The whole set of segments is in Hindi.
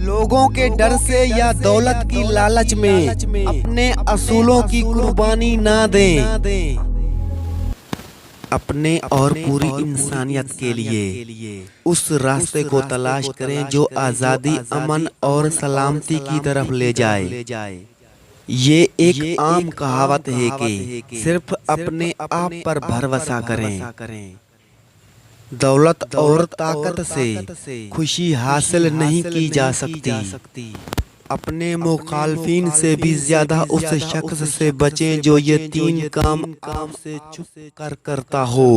लोगों के डर से या दौलत की लालच में अपने असूलों की कुर्बानी ना दें। अपने और पूरी इंसानियत के लिए उस रास्ते को तलाश करें जो आज़ादी, अमन और सलामती की तरफ ले जाए। ये एक आम कहावत है कि सिर्फ अपने आप पर भरोसा करें। दौलत और ताकत से खुशी हासिल नहीं की जा सकती। अपने मुखालफिन से भी ज्यादा उस शख्स से बचें जो ये तीन काम आपसे छुप कर करता हो।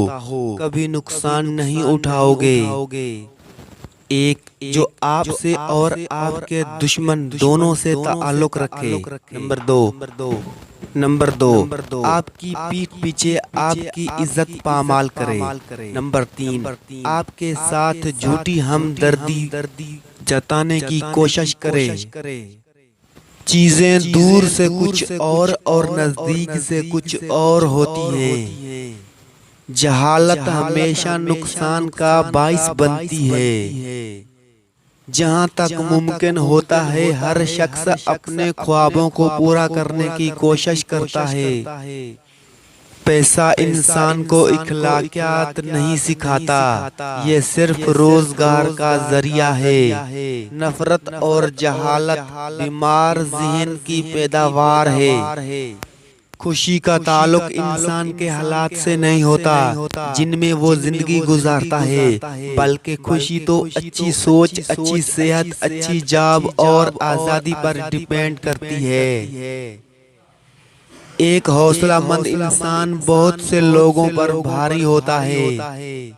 कभी नुकसान नहीं उठाओगे। एक, जो आपसे और आपके दुश्मन दोनों से ताल्लुक रखे। नंबर दो, आपकी पीठ पीछे आपकी इज्जत पामाल करे। नंबर 3, आपके साथ झूठी हमदर्दी जताने की कोशिश करे। चीजें दूर से कुछ और नजदीक से कुछ और होती हैं। जहालत हमेशा नुकसान का बाइस बनती है। जहाँ तक मुमकिन होता है हर शख्स अपने ख्वाबों को पूरा करने की कोशिश करता है। पैसा इंसान को इखलाकियात नहीं सिखाता, ये सिर्फ रोजगार का जरिया है। नफरत और जहालत बीमार ज़हन की पैदावार है। खुशी का ताल्लुक इंसान के हालात से नहीं होता जिनमें वो जिंदगी गुजारता है, बल्कि खुशी तो अच्छी सोच, अच्छी सेहत, अच्छी जॉब और आज़ादी पर डिपेंड करती है। एक हौसलामंद इंसान बहुत से लोगों पर भारी होता है।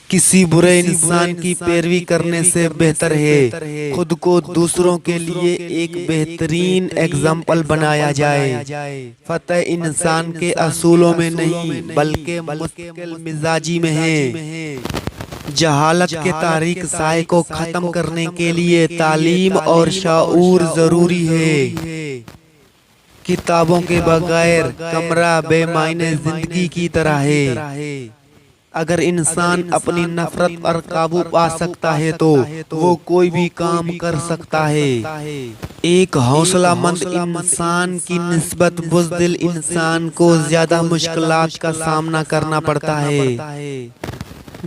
किसी बुरे इंसान की पैरवी करने से बेहतर है खुद को दूसरों के लिए एक बेहतरीन एग्जाम्पल बनाया जाए। फतेह इंसान के असूलों में नहीं बल्कि मुस्तकिल मिजाजी में है। जहालत के तारीख साए को खत्म करने के लिए तालीम और शाऊर जरूरी है। किताबों के बगैर कमरा बेमायने जिंदगी की तरह है। अगर इंसान अपनी नफरत पर काबू पा सकता है तो वो कोई भी काम कर सकता है। एक हौसलामंद इंसान की निस्बत बुज़दिल इंसान को ज्यादा मुश्किलात का सामना करना पड़ता है।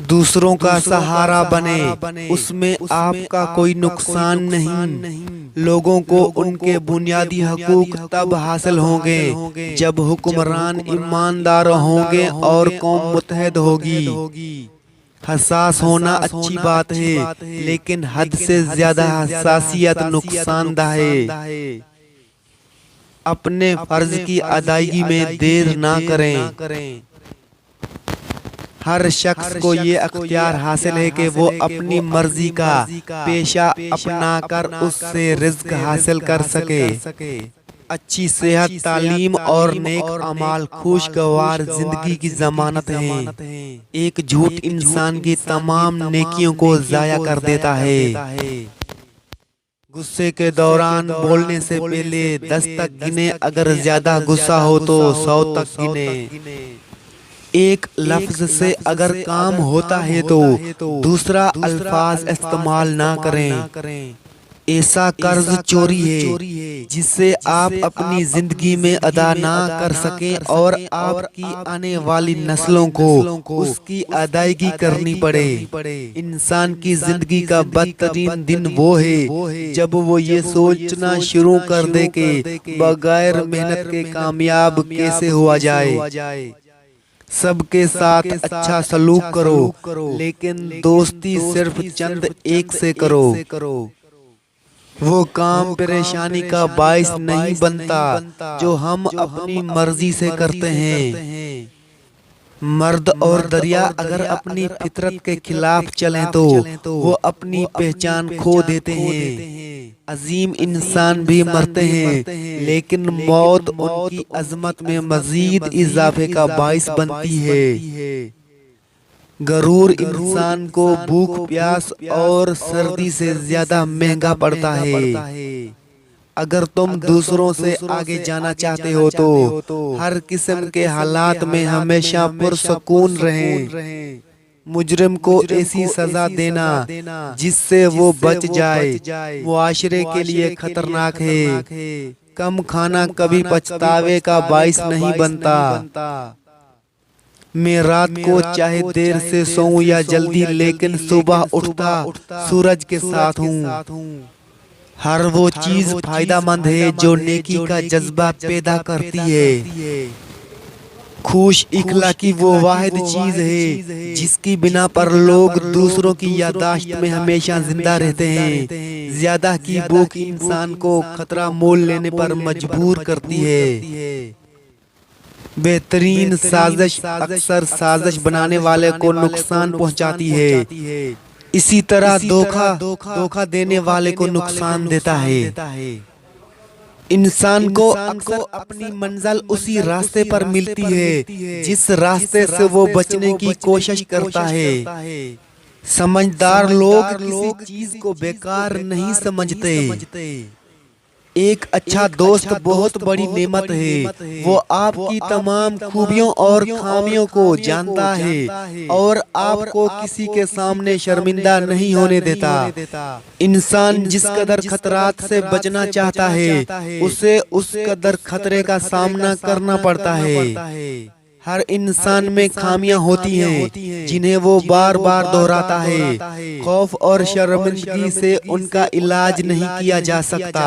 दूसरों का सहारा बने, उसमें आपका कोई नुकसान नहीं। लोगों को उनके बुनियादी हकूक तब हासिल होंगे जब हुक्मरान ईमानदार होंगे और कौम मुत्तहद होगी। हसास होना अच्छी बात है, लेकिन हद से ज्यादा हसासियत नुकसानदा है। अपने फर्ज की अदायगी में देर ना करें। हर शख्स को ये अख्तियार हासिल है कि वो अपनी मर्जी का पेशा अपना कर उससे रिज्क हासिल कर सके। अच्छी सेहत, तालीम और नेक अमाल खुशगवार जिंदगी की जमानत है। एक झूठ इंसान की तमाम नेकियों को जाया कर देता है। गुस्से के दौरान बोलने से पहले 10 तक गिने, अगर ज्यादा गुस्सा हो तो 100 तक गिने। एक लफ्ज से अगर काम होता है तो दूसरा अल्फाज इस्तेमाल ना करें। ऐसा कर्ज चोरी है जिससे आप अपनी जिंदगी में अदा ना कर सकें और आपकी आने वाली नस्लों को उसकी अदायगी करनी पड़े। इंसान की जिंदगी का बदतरीन दिन वो है जब वो ये सोचना शुरू कर दे कि बगैर मेहनत के कामयाब कैसे हुआ जाए। सबके साथ अच्छा सलूक करो, लेकिन दोस्ती सिर्फ चंद एक से करो। वो काम परेशानी का बाइस नहीं बनता जो हम अपनी मर्जी से करते हैं। मर्द और दरिया अगर अपनी फितरत के खिलाफ चलें तो वो अपनी पहचान खो देते हैं। अजीम इंसान भी मरते हैं, लेकिन मौत उनकी अजमत में मजीद इजाफे का बाइस बनती है। गरूर इंसान को भूख, प्यास और सर्दी से ज्यादा महंगा पड़ता है। अगर तुम दूसरों से आगे जाना चाहते हो तो हर किस्म के हालात में हमेशा पुरसुकून रहें। मुजरिम को ऐसी सजा देना जिससे वो बच जाए मुआशरे के लिए खतरनाक है। कम खाना कभी पछतावे का बाइस नहीं बनता। मैं रात को चाहे देर से सोऊं या जल्दी, लेकिन सुबह उठता सूरज के साथ हूँ। हर वो चीज फायदेमंद है जो नेकी का जज्बा पैदा करती है। खुश इखलाकी वो वाहिद चीज है जिसकी बिना पर लोग दूसरों की यादाश्त में हमेशा जिंदा रहते हैं। ज्यादा की भूख इंसान को खतरा मोल लेने पर मजबूर करती है। बेहतरीन साजिश अक्सर साजिश बनाने वाले को नुकसान पहुंचाती है। इसी तरह धोखा देने वाले को नुकसान देता है। इंसान को अक्सर अपनी मंजिल उसी रास्ते पर मिलती है जिस रास्ते से वो बचने की कोशिश करता है। समझदार लोग किसी चीज को बेकार नहीं समझते। एक अच्छा दोस्त बहुत बड़ी नेमत है। वो आपकी तमाम खूबियों और खामियों को जानता है और आपको किसी के सामने शर्मिंदा नहीं होने देता। इंसान जिस कदर खतरात से बचना चाहता है उसे उस कदर खतरे का सामना करना पड़ता है। हर इंसान में खामियां होती हैं जिन्हें वो बार बार दोहराता है। खौफ और शर्मिंदगी से उनका इलाज नहीं किया जा सकता।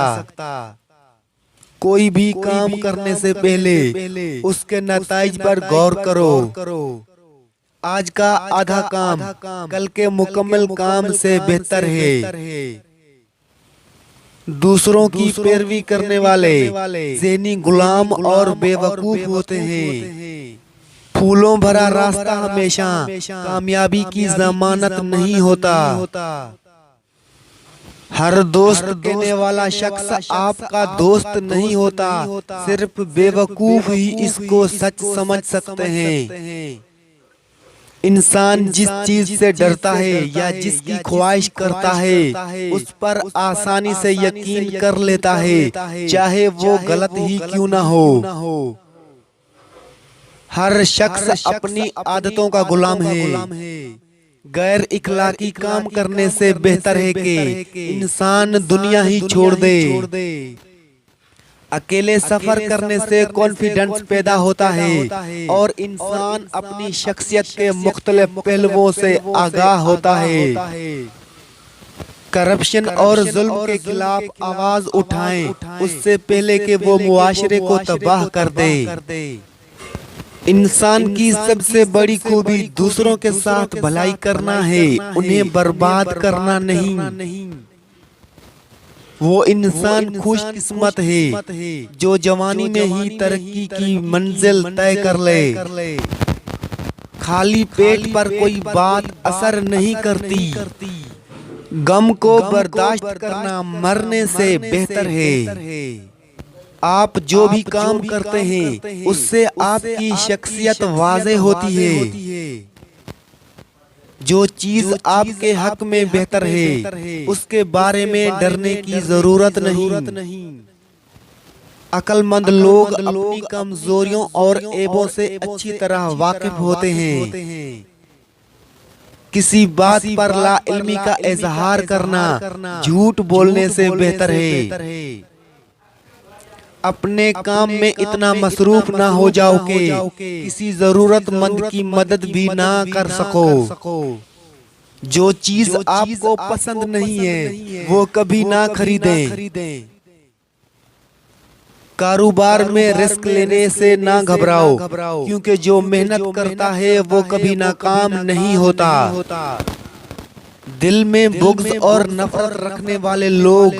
कोई भी काम करने से पहले उसके नताइज पर गौर करो। आज का आधा काम कल के मुकम्मल काम से बेहतर है। दूसरों की पैरवी करने वाले ज़हनी गुलाम और बेवकूफ होते हैं। फूलों भरा रास्ता हमेशा कामयाबी की जमानत नहीं होता। हर दोस्त कहने वाला शख्स आपका दोस्त नहीं होता। सिर्फ बेवकूफ ही इसको सच समझ सकते हैं। इंसान जिस चीज से डरता है या जिसकी ख्वाहिश करता है उस पर आसानी से यकीन कर लेता है, चाहे वो गलत ही क्यों ना हो। हर शख्स अपनी आदतों का गुलाम है। गैर इखलाकी काम करने से बेहतर है कि इंसान दुनिया ही छोड़ दे। अकेले सफर करने से कॉन्फिडेंस पैदा होता है और इंसान अपनी शख्सियत के मुख्तलिफ पहलुओं से आगाह होता है। करप्शन और जुल्म के खिलाफ आवाज उठाएं उससे पहले कि वो मुआशरे को तबाह कर दे। इंसान की सबसे बड़ी खूबी दूसरों के साथ भलाई करना है, उन्हें बर्बाद करना नहीं। वो इंसान खुशकिस्मत है जो जवानी में ही तरक्की की मंजिल तय कर ले। खाली पेट पर कोई बात असर नहीं करती। गम को बर्दाश्त करना मरने से बेहतर है। आप जो भी काम करते हैं उससे आपकी शख्सियत वाज़े होती है। जो चीज आपके हक में बेहतर है उसके बारे में डरने की जरूरत नहीं। अक्लमंद लोग अपनी कमजोरियों और ऐबों से अच्छी तरह वाकिफ होते हैं। किसी बात पर लाइल्मी का इजहार करना झूठ बोलने से बेहतर है। अपने काम में इतना मसरूफ ना हो जाओ कि किसी जरूरतमंद की मदद भी ना कर सको। जो चीज आपको पसंद नहीं है वो कभी ना खरीदें। कारोबार में रिस्क लेने से ना घबराओ, क्योंकि जो मेहनत करता है वो कभी नाकाम नहीं होता। दिल में बुग़्ज़ और नफरत रखने वाले लोग